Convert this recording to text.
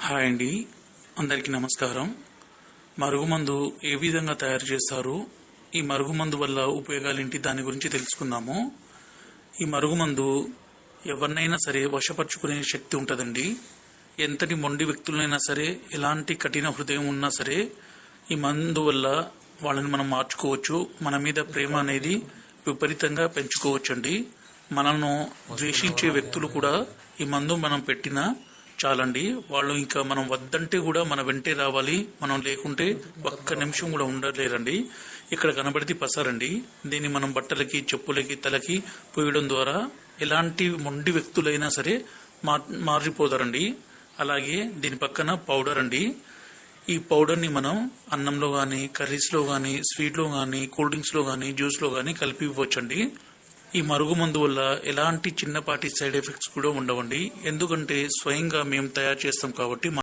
Hi అండి, అందరికీ నమస్కారం. మరుగుమందు ఏ విధంగా తయారు చేస్తారు, ఈ మరుగుమందు వల్ల ఉపయోగాలేంటి, దాని గురించి తెలుసుకుందాము. ఈ మరుగుమందు ఎవరినైనా సరే వశపరుచుకునే శక్తి ఉంటుందండి. ఎంతటి మొండి వ్యక్తులైనా సరే, ఎలాంటి కఠిన హృదయం ఉన్నా సరే, ఈ మందు వల్ల వాళ్ళని మనం మార్చుకోవచ్చు. మన మీద ప్రేమ అనేది విపరీతంగా పెంచుకోవచ్చండి. మనల్ని ద్వేషించే వ్యక్తులు కూడా ఈ మందు మనం పెట్టినా చాలండి, వాళ్ళు ఇంకా మనం వద్దంటే కూడా మన వెంటే రావాలి. మనం లేకుంటే ఒక్క నిమిషం కూడా ఉండలేరండి. ఇక్కడ కనబడితే పసారండి. దీన్ని మనం బట్టలకి, చెప్పులకి, తలకి పోయడం ద్వారా ఎలాంటి మొండి వ్యక్తులైనా సరే మారిపోతారండి. అలాగే దీని పక్కన పౌడర్ అండి. ఈ పౌడర్ని మనం అన్నంలో కానీ, కర్రీస్లో కానీ, స్వీట్లో కానీ, కూల్ డ్రింక్స్లో కానీ, జ్యూస్లో కానీ కలిపి ఇవ్వచ్చండి. ఈ మరుగుమందు వల్ల ఎలాంటి చిన్నపాటి సైడ్ ఎఫెక్ట్స్ కూడా ఉండవండి. ఎందుకంటే స్వయంగా మేము తయారు చేస్తాం కాబట్టి